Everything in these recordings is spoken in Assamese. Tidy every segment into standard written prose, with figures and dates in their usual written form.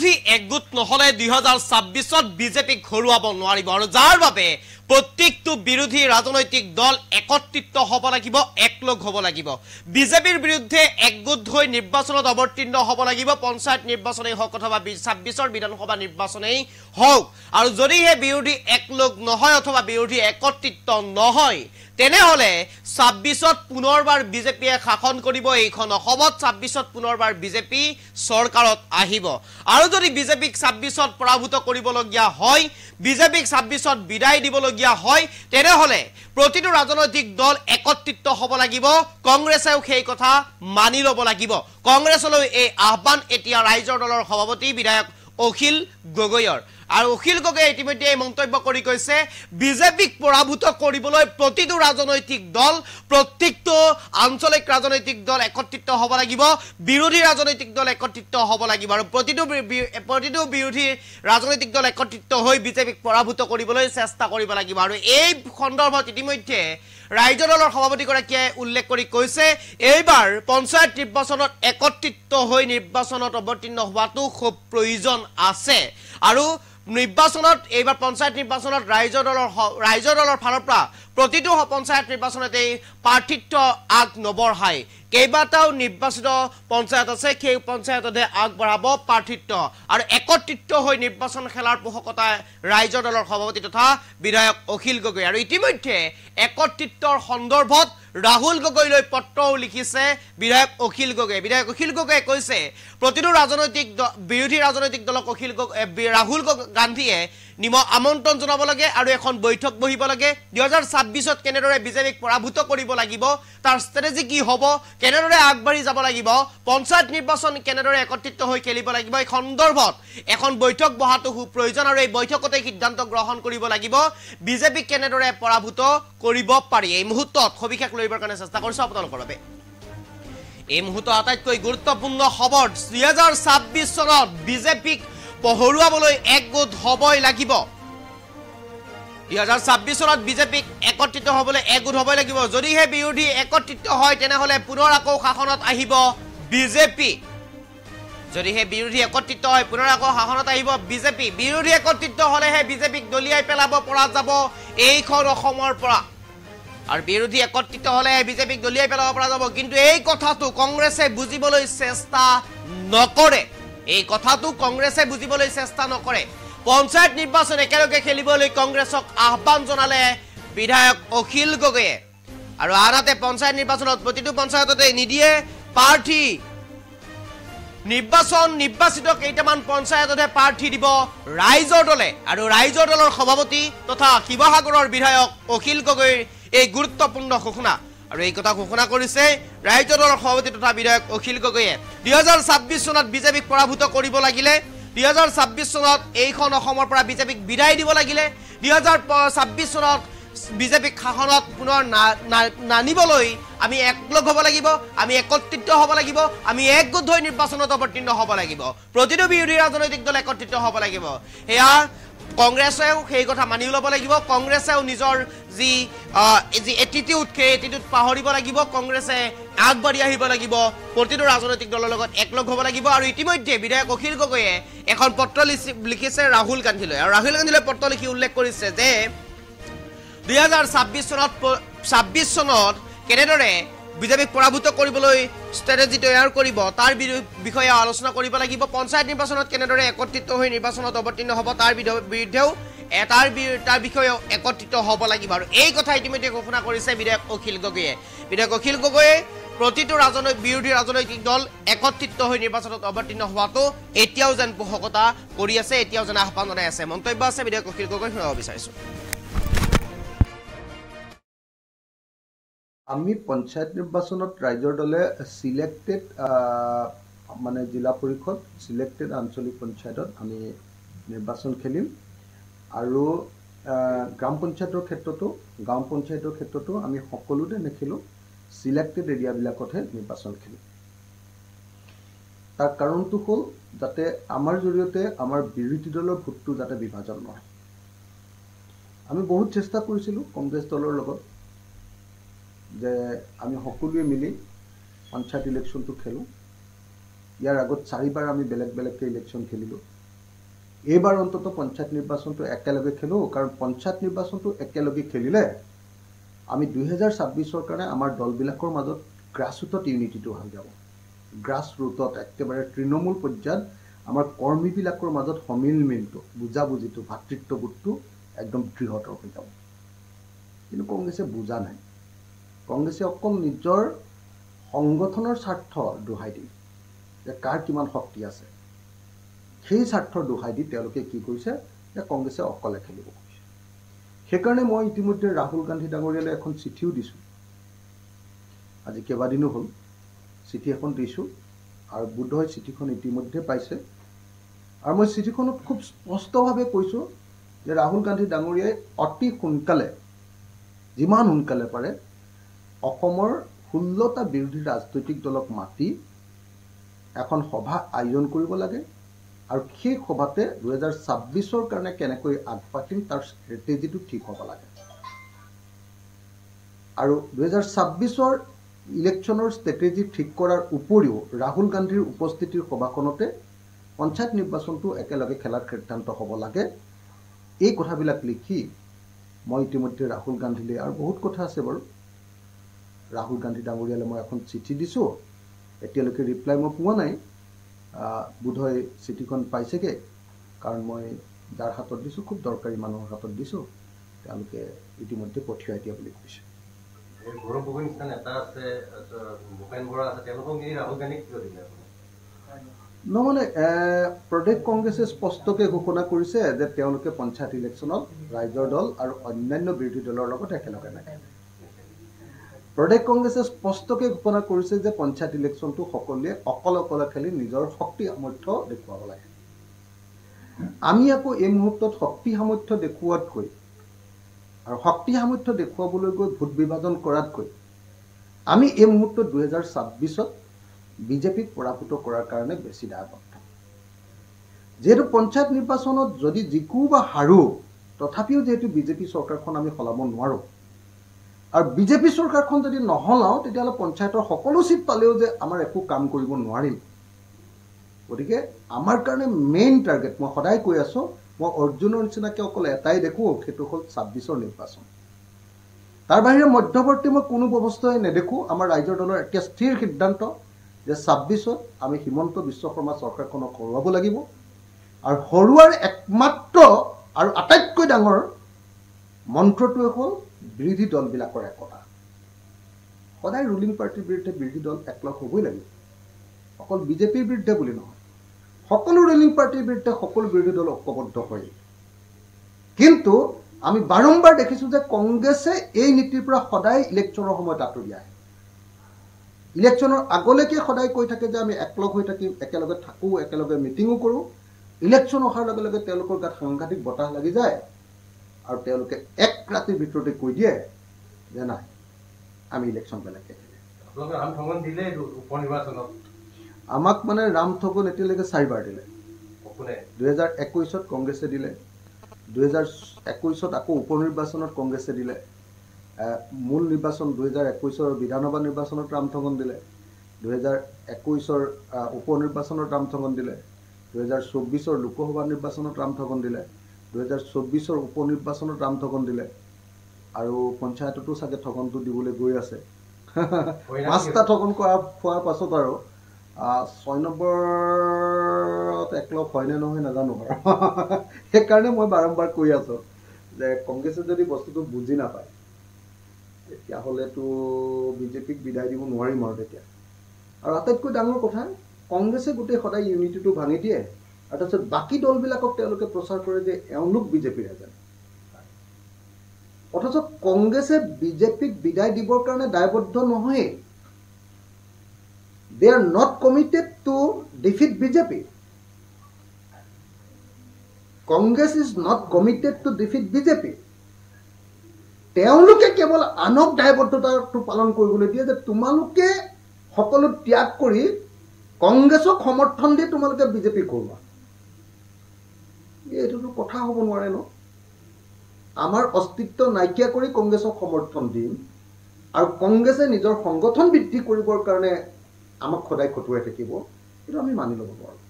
বিৰোধী একগোট নহলে 2026ত বিজেপিক ঘৰুৱাব নোৱাৰিব আৰু যাৰ বাবে প্ৰত্যেকটো বিৰোধী ৰাজনৈতিক দল একত্ৰিত হ'ব লাগিব একলগ হ'ব লাগিব বিজেপিৰ বিৰুদ্ধে একগোট হৈ নিৰ্বাচনত অৱতীৰ্ণ হ'ব লাগিব পঞ্চায়ত নিৰ্বাচনেই হওক অথবা 26ৰ বিধানসভা নিৰ্বাচনেই হওক আৰু যদিহে বিৰোধী একলগ নহয় অথবা বিৰোধী একত্ৰিত নহয় তেনেহলে 26ত পুনৰবাৰ বিজেপিয়ে শাসন কৰিব এইখন অসমত 26ত পুনৰবাৰ বিজেপি চৰকাৰত আহিব আৰু যদি বিজেপিক 26ত পৰাভূত কৰিবলগীয়া হয় বিজেপিক 26ত বিদায় দিবলগীয়া হয় তেনেহলে প্ৰতিটো ৰাজনৈতিক দল একত্ৰিত হ'ব লাগিব কংগ্ৰেছেও সেই কথা মানি ল'ব লাগিব কংগ্ৰেছলৈ এই আহ্বান এতিয়া ৰাইজৰ দলৰ সভাপতি বিধায়ক অখিল গগৈৰ আৰু অখিল গগৈ ইতিমধ্যে মন্তব্য কৰি কৈছে বিজেপিক পৰাভূত কৰিবলৈ প্ৰতিটো ৰাজনৈতিক দল প্ৰত্যেকটো আঞ্চলিক ৰাজনৈতিক দল একত্ৰিত হ'ব লাগিব বিৰোধী ৰাজনৈতিক দল একত্ৰিত হ'ব লাগিব আৰু প্ৰতিটো বিৰোধী ৰাজনৈতিক দল একত্ৰিত হৈ বিজেপিক পৰাভূত কৰিবলৈ চেষ্টা কৰিব লাগিব আৰু এই সন্দৰ্ভত ইতিমধ্যে ৰাইজৰ দলৰ সভাপতিগৰাকীয়ে উল্লেখ কৰি কৈছে এইবাৰ পঞ্চায়ত নিৰ্বাচনত একত্ৰিত হৈ নিৰ্বাচনত অৱতীৰ্ণ হোৱাটো খুব প্ৰয়োজন আছে আৰু নিৰ্বাচনত এইবাৰ পঞ্চায়ত নিৰ্বাচনত ৰাইজৰ দলৰ ফালৰ পৰা প্ৰতিটো পঞ্চায়ত নিৰ্বাচনতে প্ৰাৰ্থিত্ব আগ নবঢ়াই কেইবাটাও নিৰ্বাচিত পঞ্চায়ত আছে সেই পঞ্চায়ততে আগবঢ়াব প্ৰাৰ্থিত্ব আৰু একত্ৰিত হৈ নিৰ্বাচন খেলাৰ পোষকতা ৰাইজৰ দলৰ সভাপতি তথা বিধায়ক অখিল গগৈ আৰু ইতিমধ্যে একত্ৰিতৰ সন্দৰ্ভত ৰাহুল গগৈলৈ পত্ৰও লিখিছে বিধায়ক অখিল গগৈয়ে কৈছে প্ৰতিটো বিৰোধী ৰাজনৈতিক দলক ৰাহুল গান্ধীয়ে আমন্ত্ৰণ জনাব লাগে আৰু এখন বৈঠক বহিব লাগে 2026ত কেনেদৰে বিজেপিক পৰাভূত কৰিব লাগিব তাৰ ষ্ট্ৰেটেজি কি হ'ব কেনেদৰে আগবাঢ়ি যাব লাগিব পঞ্চায়ত নিৰ্বাচন কেনেদৰে একত্ৰিত হৈ খেলিব লাগিব এই সন্দৰ্ভত এখন বৈঠক বহাটো খুব প্ৰয়োজন আৰু এই বৈঠকতে সিদ্ধান্ত গ্ৰহণ কৰিব লাগিব বিজেপিক কেনেদৰে পৰাভূত কৰিব পাৰি এই মুহূৰ্তত সবিশেষ লইবৰ কাৰণে চেষ্টা কৰিছো আপোনালোকৰ বাবে এই মুহূৰ্তত আটাইতকৈ গুৰুত্বপূৰ্ণ খবৰ 2026 চনত বিজেপিক পহৰুৱাবলৈ একগোট হ'বই লাগিব 2026 চনত বিজেপিক একত্ৰিত হ'বলৈ একগোট হ'বই লাগিব যদিহে বিৰোধী একত্ৰিত হয় তেনেহলে পুনৰ আকৌ শাসনত আহিব বিজেপি যদিহে বিৰোধী একত্ৰিত হয় পুনৰ আকৌ শাসনত আহিব বিজেপি বিৰোধী একত্ৰিত হলেহে বিজেপিক দলিয়াই পেলাব পৰা যাব এইখন অসমৰ পৰা আৰু বিৰোধী একত্ৰিত হলে বিজেপিক দলিয়াই পেলাব পৰা যাব কিন্তু এই কথাটো কংগ্ৰেছে বুজিবলৈ চেষ্টা নকৰে পঞ্চায়ত নিৰ্বাচন একেলগে খেলিবলৈ কংগ্ৰেছক আহ্বান জনালে বিধায়ক অখিল গগৈয়ে আৰু আনহাতে পঞ্চায়ত নিৰ্বাচনত প্ৰতিটো পঞ্চায়ততে নিদিয়ে প্ৰাৰ্থী নিৰ্বাচিত কেইটামান পঞ্চায়ততে প্ৰাৰ্থী দিব ৰাইজৰ দলে আৰু ৰাইজৰ দলৰ সভাপতি তথা শিৱসাগৰৰ বিধায়ক অখিল গগৈৰ এই গুৰুত্বপূৰ্ণ ঘোষণা আৰু এই কথা ঘোষণা কৰিছে ৰাইজৰ দলৰ সভাপতি তথা বিধায়ক অখিল গগৈয়ে 2026 চনত বিজেপিক পৰাভূত কৰিব লাগিলে 2026 চনত এইখন অসমৰ পৰা বিজেপিক বিদায় দিব লাগিলে 2026 চনত বিজেপিক শাসনত পুনৰ নানিবলৈ আমি একলগ হ'ব লাগিব আমি একত্ৰিত হ'ব লাগিব আমি একগোট হৈ নিৰ্বাচনত অৱতীৰ্ণ হ'ব লাগিব প্ৰতিটো বিৰোধী ৰাজনৈতিক দল একত্ৰিত হ'ব লাগিব এয়া কংগ্ৰেছেও সেই কথা মানি ল'ব লাগিব কংগ্ৰেছেও নিজৰ যি এটিটিউড সেই এটিটিউড পাহৰিব লাগিব কংগ্ৰেছে আগবাঢ়ি আহিব লাগিব প্ৰতিটো ৰাজনৈতিক দলৰ লগত একলগ হ'ব লাগিব আৰু ইতিমধ্যে বিধায়ক অখিল গগৈয়ে এখন পত্ৰ লিখিছে ৰাহুল গান্ধীলৈ আৰু ৰাহুল গান্ধীলৈ পত্ৰ লিখি উল্লেখ কৰিছে যে 2026 চনত কেনেদৰে বিজেপিক পৰাভূত কৰিবলৈ ষ্ট্ৰেটেজি তৈয়াৰ কৰিব তাৰ বিষয়ে আলোচনা কৰিব লাগিব পঞ্চায়ত নিৰ্বাচনত কেনেদৰে একত্ৰিত হৈ নিৰ্বাচনত অৱতীৰ্ণ হ'ব তাৰ বিৰুদ্ধেও তাৰ বিষয়ে একত্ৰিত হ'ব লাগিব আৰু এই কথা ইতিমধ্যে ঘোষণা কৰিছে বিধায়ক অখিল গগৈয়ে প্ৰতিটো বিৰোধী ৰাজনৈতিক দল একত্ৰিত হৈ নিৰ্বাচনত অৱতীৰ্ণ হোৱাটো এতিয়াও যেন পোষকতা কৰি আছে এতিয়াও যেন আহ্বান জনাই আছে মন্তব্য আছে বিধায়ক অখিল গগৈ শুনাব বিচাৰিছো আমি পঞ্চায়ত নিৰ্বাচনত ৰাইজৰ দলে সিলেক্টেড মানে জিলা পৰিষদ সিলেক্টেড আঞ্চলিক পঞ্চায়তত আমি নিৰ্বাচন খেলিম আৰু গ্ৰাম পঞ্চায়তৰ ক্ষেত্ৰতো আমি সকলোতে নেখেলোঁ সিলেক্টেড এৰিয়াবিলাকতহে নিৰ্বাচন খেলিম তাৰ কাৰণটো হ'ল যাতে আমাৰ জৰিয়তে আমাৰ বিৰোধী দলৰ ভোটটো যাতে বিভাজন নহয় আমি বহুত চেষ্টা কৰিছিলোঁ কংগ্ৰেছ দলৰ লগত যে আমি সকলোৱে মিলি পঞ্চায়ত ইলেকশ্যনটো খেলোঁ ইয়াৰ আগত 4বাৰ আমি বেলেগ বেলেগকৈ ইলেকশ্যন খেলিলোঁ। এইবাৰ অন্তত পঞ্চায়ত নিৰ্বাচনটো একেলগে খেলোঁ, কাৰণ পঞ্চায়ত নিৰ্বাচনটো একেলগে খেলিলে আমি 2026ৰ কাৰণে আমাৰ দলবিলাকৰ মাজত গ্ৰাছৰুটত ইউনিটিটো হৈ যাব। গ্ৰাছৰুটত একেবাৰে তৃণমূল পৰ্যায়ত আমাৰ কৰ্মীবিলাকৰ মাজত সমিলমিলটো, বুজাবুজিটো, ভাতৃত্ববোধটো একদম দৃঢ়তৰ হৈ যাব। কিন্তু কংগ্ৰেছে বুজা নাই। কংগ্ৰেছে অকল নিজৰ সংগঠনৰ স্বাৰ্থ দোহাই দিয়ে যে কাৰ কিমান শক্তি আছে, সেই স্বাৰ্থৰ দোহাই দি তেওঁলোকে কি কৰিছে যে কংগ্ৰেছে অকলে খেলিব কৈছে। সেইকাৰণে মই ইতিমধ্যে ৰাহুল গান্ধী ডাঙৰীয়ালৈ এখন চিঠিও দিছোঁ। আজি কেইবাদিনো হ'ল চিঠি এখন দিছোঁ, আৰু বোধহয় চিঠিখন ইতিমধ্যে পাইছে। আৰু মই চিঠিখনত খুব স্পষ্টভাৱে কৈছোঁ যে ৰাহুল গান্ধী ডাঙৰীয়াই অতি সোনকালে, যিমান সোনকালে পাৰে, অসমৰ 16টা বিৰোধী ৰাজনৈতিক দলক মাতি এখন সভা আয়োজন কৰিব লাগে, আৰু সেই সভাতে 2026ৰ কাৰণে কেনেকৈ আগবাঢ়িম তাৰ ষ্ট্ৰেটেজিটো ঠিক হ'ব লাগে। আৰু 2026ৰ ইলেকশ্যনৰ ষ্ট্ৰেটেজি ঠিক কৰাৰ উপৰিও ৰাহুল গান্ধীৰ উপস্থিতিৰ সভাখনতে পঞ্চায়ত নিৰ্বাচনটো একেলগে খেলাৰ সিদ্ধান্ত হ'ব লাগে। এই কথাবিলাক লিখি মই ইতিমধ্যে ৰাহুল গান্ধীলৈ, আৰু বহুত কথা আছে বাৰু, ৰাহুল গান্ধী ডাঙৰীয়ালৈ মই এখন চিঠি দিছোঁ। এতিয়ালৈকে ৰিপ্লাই মই পোৱা নাই। বোধহয় চিঠিখন পাইছেগৈ, কাৰণ মই যাৰ হাতত দিছোঁ খুব দৰকাৰী মানুহৰ হাতত দিছোঁ, তেওঁলোকে ইতিমধ্যে পঠিয়াই দিয়া বুলি কৈছে। মানে প্ৰদেশ কংগ্ৰেছে স্পষ্টকৈ ঘোষণা কৰিছে যে তেওঁলোকে পঞ্চায়ত ইলেকশ্যনত ৰাইজৰ দল আৰু অন্যান্য বিৰোধী দলৰ লগত একেলগে নাথাকে। প্ৰদেশ কংগ্ৰেছে স্পষ্টকৈ ঘোষণা কৰিছে যে পঞ্চায়ত ইলেকশ্যনটো সকলোৱে অকলে অকলে খেলি নিজৰ শক্তি সামৰ্থ্য দেখুৱাব লাগে। আমি আকৌ এই মুহূৰ্তত শক্তি সামৰ্থ্য দেখুওৱাতকৈ আৰু শক্তি সামৰ্থ্য দেখুৱাবলৈ গৈ ভোট বিভাজন কৰাতকৈ আমি এই মুহূৰ্তত 2026ত বিজেপিক পৰাভূত কৰাৰ কাৰণে বেছি দায়বদ্ধ। যিহেতু পঞ্চায়ত নিৰ্বাচনত যদি জিকো বা হাৰোঁ, তথাপিও যিহেতু বিজেপি চৰকাৰখন আমি সলাব নোৱাৰোঁ, আৰু বিজেপি চৰকাৰখন যদি নহলাওঁ তেতিয়াহ'লে পঞ্চায়তৰ সকলো চিট পালেও যে আমাৰ একো কাম কৰিব নোৱাৰিম। গতিকে আমাৰ কাৰণে মেইন টাৰ্গেট, মই সদায় কৈ আছোঁ, মই অৰ্জুনৰ নিচিনাকৈ অকল এটাই দেখোঁ, সেইটো হ'ল 26ৰ নিৰ্বাচন। তাৰ বাহিৰে মধ্যৱৰ্তী মই কোনো ব্যৱস্থাই নেদেখোঁ। আমাৰ ৰাইজৰ দলৰ এতিয়া স্থিৰ সিদ্ধান্ত যে 26ত আমি হিমন্ত বিশ্ব শৰ্মা চৰকাৰখনক হৰুৱাব লাগিব, আৰু হৰুৱাৰ একমাত্ৰ আৰু আটাইতকৈ ডাঙৰ মন্ত্ৰটোৱে হ'ল বিৰোধী দলবিলাকৰ একতা। সদায় ৰুলিং পাৰ্টিৰ বিৰুদ্ধে বিৰোধী দল একলগ হ'বই লাগিব। অকল বিজেপিৰ বিৰুদ্ধে বুলি নহয়, সকলো ৰুলিং পাৰ্টিৰ বিৰুদ্ধে সকলো বিৰোধী দল ঐক্যবদ্ধ হয়। কিন্তু আমি বাৰম্বাৰ দেখিছোঁ যে কংগ্ৰেছে এই নীতিৰ পৰা সদায় ইলেকশ্যনৰ সময়ত আঁতৰি আহে। ইলেকশ্যনৰ আগলৈকে সদায় কৈ থাকে যে আমি একলগ হৈ থাকিম, একেলগে থাকোঁ, একেলগে মিটিঙো কৰোঁ। ইলেকশ্যন অহাৰ লগে লগে তেওঁলোকৰ গাত সাংঘাতিক বতাহ লাগি যায়, আৰু তেওঁলোকে এক ৰাতিৰ ভিতৰতে কৈ দিয়ে যে নাই, আমি ইলেকশ্যন বেলেগকৈ খেলিম। আমাক মানে ৰামঠগন এতিয়ালৈকে 4বাৰ দিলে। 2021ত কংগ্ৰেছে দিলে, 2021ত আকৌ উপ নিৰ্বাচনত কংগ্ৰেছে দিলে, মূল নিৰ্বাচন 2021ৰ বিধানসভা নিৰ্বাচনত ৰামঠগন দিলে, 2021ৰ উপ নিৰ্বাচনত ৰামঠগন দিলে, 2024ৰ লোকসভা নিৰ্বাচনত ৰামঠগন দিলে, 2024ৰ উপ নিৰ্বাচনত ৰামঠগন দিলে, আৰু পঞ্চায়ততো চাগে ঠগনটো দিবলৈ গৈ আছে। 5টা ঠগন খোৱাৰ পাছত আৰু 6 নম্বৰত একলগ হয়নে নহয় নাজানো বাৰু। সেইকাৰণে মই বাৰম্বাৰ কৈ আছোঁ যে কংগ্ৰেছে যদি বস্তুটো বুজি নাপায় তেতিয়াহ'লেতো বিজেপিক বিদায় দিব নোৱাৰিম আৰু তেতিয়া। আৰু আটাইতকৈ ডাঙৰ কথা, কংগ্ৰেছে গোটেই সদায় ইউনিটিটো ভাঙি দিয়ে, আৰু তাৰপিছত বাকী দলবিলাকক তেওঁলোকে প্ৰচাৰ কৰে যে এওঁলোক বিজেপিৰ এজেণ্ট। অথচ কংগ্ৰেছে বিজেপিক বিদায় দিবৰ কাৰণে দায়বদ্ধ নহয়। They are not committed to defeat BJP. Congress is not committed to defeat BJP. তেওঁলোকে কেৱল আনক দায়বদ্ধতাটো পালন কৰিবলৈ দিয়ে যে তোমালোকে সকলো ত্যাগ কৰি কংগ্ৰেছক সমৰ্থন দি তোমালোকে বিজেপিক হৰুৱা। এইটোতো কথা হ'ব নোৱাৰে ন। আমাৰ অস্তিত্ব নাইকিয়া কৰি কংগ্ৰেছক সমৰ্থন দিম, আৰু কংগ্ৰেছে নিজৰ সংগঠন বৃদ্ধি কৰিবৰ কাৰণে আমাক সদায় খটুৱাই থাকিব। এইটো আমি মানি ল'ব নোৱাৰোঁ।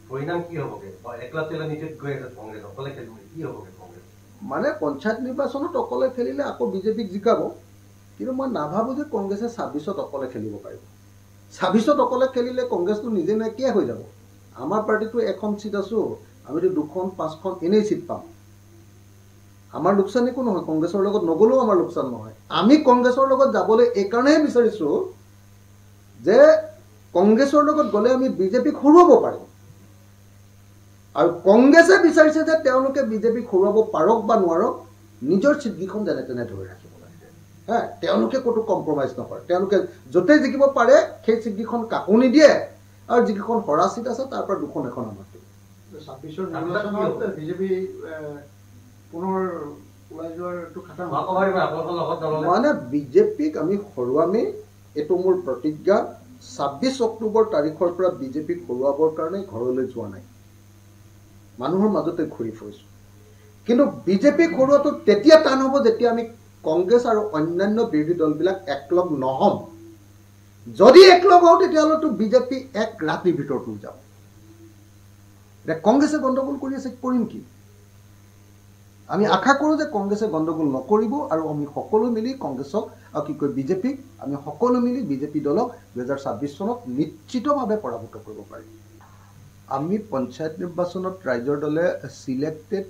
পৰিণাম কি হ'বগে? একলা তেলা নিজে গৈ আছে কংগ্ৰেছ অকলে খেলিব, কি হ'বগে কংগ্ৰেছ? মানে পঞ্চায়ত নিৰ্বাচনত অকলে খেলিলে আকৌ বিজেপিক জিকাব, কিন্তু মই নাভাবোঁ যে কংগ্ৰেছে 26ত অকলে খেলিব পাৰিব। 26ত অকলে খেলিলে কংগ্ৰেছটো নিজে নাইকিয়া হৈ যাব। আমাৰ পাৰ্টিটো এখন চিট আছোঁ, আমিতো 2খন 5খন এনেই চিট পাম। আমাৰ লোকচান একো নহয়, কংগ্ৰেছৰ লগত নগ'লেও আমাৰ লোকচান নহয়। আমি কংগ্ৰেছৰ লগত যাবলৈ এইকাৰণেহে বিচাৰিছোঁ যে কংগ্ৰেছৰ লগত গ'লে আমি বিজেপিক হৰুৱাব পাৰিম। আৰু কংগ্ৰেছে বিচাৰিছে যে তেওঁলোকে বিজেপিক হৰুৱাব পাৰক বা নোৱাৰক, নিজৰ চিটকেইখন যেনে তেনে ধৰি ৰাখিব লাগে। তেওঁলোকে ক'তো কম্প্ৰমাইজ নকৰে। তেওঁলোকে য'তেই জিকিব পাৰে সেই চিটকেইখন কাকো নিদিয়ে, আৰু যিকেইখন হৰা চিট আছে তাৰ পৰা 2খন এখন আমাক দিব। 26ৰ নিৰ্বাচনত বিজেপি পুনৰ ওলাই যোৱাৰটো খাটা মানে বিজেপিক আমি হৰুৱামেই, এইটো মোৰ প্ৰতিজ্ঞা। 26 অক্টোবৰ তাৰিখৰ পৰা বিজেপিক হৰুৱাবৰ কাৰণে ঘৰলৈ যোৱা নাই, মানুহৰ মাজতে ঘূৰি ফুৰিছোঁ। কিন্তু বিজেপিক হৰুৱাটো তেতিয়া টান হ'ব যেতিয়া আমি কংগ্ৰেছ আৰু অন্যান্য বিৰোধী দলবিলাক একলগ নহ'ম। যদি একলগ হওঁ তেতিয়াহ'লেতো বিজেপি এক ৰাতিৰ ভিতৰত লৈ যাব। এতিয়া কংগ্ৰেছে গণ্ডগোল কৰি আছে, কৰিম কি? আমি আশা কৰোঁ যে কংগ্ৰেছে গণ্ডগোল নকৰিব, আৰু আমি সকলো মিলি কংগ্ৰেছক বিজেপিক আমি সকলো মিলি বিজেপি দলক 2026 চনত নিশ্চিতভাৱে পৰাভূত কৰিব পাৰিম। আমি পঞ্চায়ত নিৰ্বাচনত ৰাইজৰ দলে চিলেক্টেড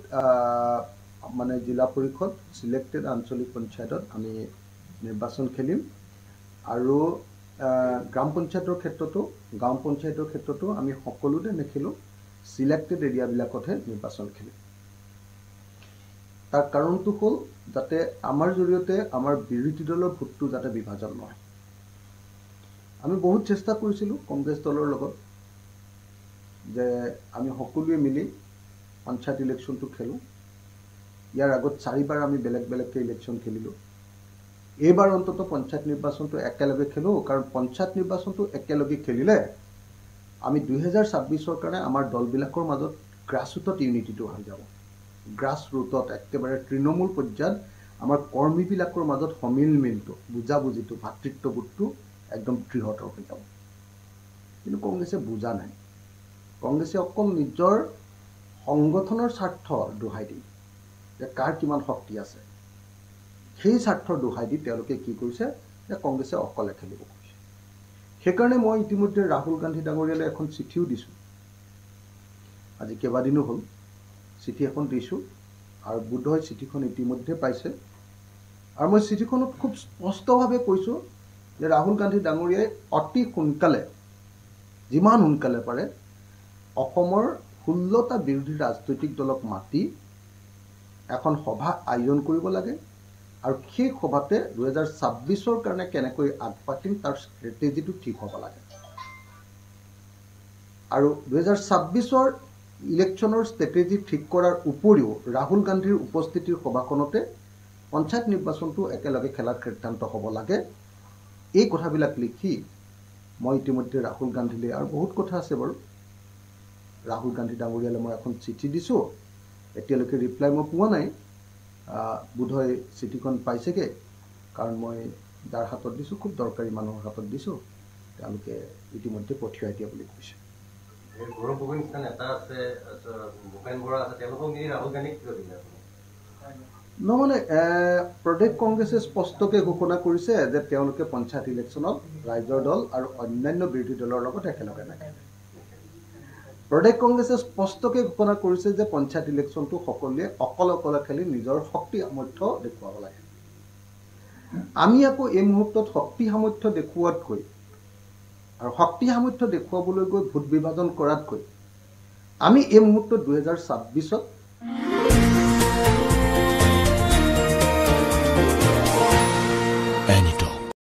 মানে জিলা পৰিষদ, চিলেক্টেড আঞ্চলিক পঞ্চায়তত আমি নিৰ্বাচন খেলিম, আৰু গ্ৰাম পঞ্চায়তৰ ক্ষেত্ৰতো গাঁও পঞ্চায়তৰ ক্ষেত্ৰতো আমি সকলোতে নেখেলোঁ, চিলেক্টেড এৰিয়াবিলাকতহে নিৰ্বাচন খেলিম। তাৰ কাৰণটো হ'ল যাতে আমাৰ জৰিয়তে আমাৰ বিৰোধী দলৰ ভোটটো যাতে বিভাজন নহয়। আমি বহুত চেষ্টা কৰিছিলোঁ কংগ্ৰেছ দলৰ লগত যে আমি সকলোৱে মিলি পঞ্চায়ত ইলেকশ্যনটো খেলোঁ। ইয়াৰ আগত 4বাৰ আমি বেলেগ বেলেগকৈ ইলেকশ্যন খেলিলোঁ। এইবাৰ অন্তত পঞ্চায়ত নিৰ্বাচনটো একেলগে খেলোঁ, কাৰণ পঞ্চায়ত নিৰ্বাচনটো একেলগে খেলিলে আমি 2026ৰ কাৰণে আমাৰ দলবিলাকৰ মাজত গ্ৰাছৰুটত ইউনিটিটো হৈ যাব। গ্ৰাছ ৰুটত একেবাৰে তৃণমূল পৰ্যায়ত আমাৰ কৰ্মীবিলাকৰ মাজত সমিলমিলটো, বুজাবুজিটো, ভাতৃত্ববোধটো একদম দৃঢ়তৰ হৈ যাব। কিন্তু কংগ্ৰেছে বুজা নাই। কংগ্ৰেছে অকল নিজৰ সংগঠনৰ স্বাৰ্থ দোহাই দি, যে কাৰ কিমান শক্তি আছে, সেই স্বাৰ্থৰ দোহাই দি তেওঁলোকে কি কৰিছে যে কংগ্ৰেছে অকলে খেলিব কৈছে। সেইকাৰণে মই ইতিমধ্যে ৰাহুল গান্ধী ডাঙৰীয়ালৈ এখন চিঠিও দিছোঁ। আজি কেইবাদিনো হ'ল চিঠি এখন দিছোঁ, আৰু বোধহয় চিঠিখন ইতিমধ্যে পাইছে। আৰু মই চিঠিখনত খুব স্পষ্টভাৱে কৈছোঁ যে ৰাহুল গান্ধী ডাঙৰীয়াই অতি সোনকালে, যিমান সোনকালে পাৰে, অসমৰ 16টা বিৰোধী ৰাজনৈতিক দলক মাতি এখন সভা আয়োজন কৰিব লাগে, আৰু সেই সভাতে 2026ৰ কাৰণে কেনেকৈ আগবাঢ়িম তাৰ ষ্ট্ৰেটেজিটো ঠিক হ'ব লাগে। আৰু 2026ৰ ইলেকশ্যনৰ ষ্ট্ৰেটেজি ঠিক কৰাৰ উপৰিও ৰাহুল গান্ধীৰ উপস্থিতিৰ সভাখনতে পঞ্চায়ত নিৰ্বাচনটো একেলগে খেলাৰ সিদ্ধান্ত হ'ব লাগে। এই কথাবিলাক লিখি মই ইতিমধ্যে ৰাহুল গান্ধীলৈ, আৰু বহুত কথা আছে বাৰু, ৰাহুল গান্ধী ডাঙৰীয়ালৈ মই এখন চিঠি দিছোঁ। এতিয়ালৈকে ৰিপ্লাই মই পোৱা নাই, বোধহয় চিঠিখন পাইছেগৈ, কাৰণ মই যাৰ হাতত দিছোঁ খুব দৰকাৰী মানুহৰ হাতত দিছোঁ, তেওঁলোকে ইতিমধ্যে পঠিয়াই দিয়া বুলি কৈছে। গৌৰৱ গগৈ নিচিনা নেতা আছে, ভূপেন বৰা আছে, তেওঁলোকক নিয়ে ৰাহুল গান্ধীক কিয় দিলে? নহ'লে প্ৰদেশ কংগ্ৰেছে স্পষ্টকৈ ঘোষণা কৰিছে যে তেওঁলোকে পঞ্চায়ত ইলেকশ্যনত ৰাইজৰ দল আৰু অন্যান্য বিৰোধী দলৰ লগত একেলগে নেখেলে। প্ৰদেশ কংগ্ৰেছে স্পষ্টকৈ ঘোষণা কৰিছে যে পঞ্চায়ত ইলেকশ্যনটো সকলোৱে অকলে খেলি নিজৰ শক্তি সামৰ্থ্য দেখুৱাব লাগে। আমি আকৌ এই মুহূৰ্তত শক্তি সামৰ্থ্য দেখুওৱাতকৈ আৰু শক্তি সামৰ্থ্য দেখুৱাবলৈ গৈ ভোট বিভাজন কৰাতকৈ আমি এই মুহূৰ্তত 2026ত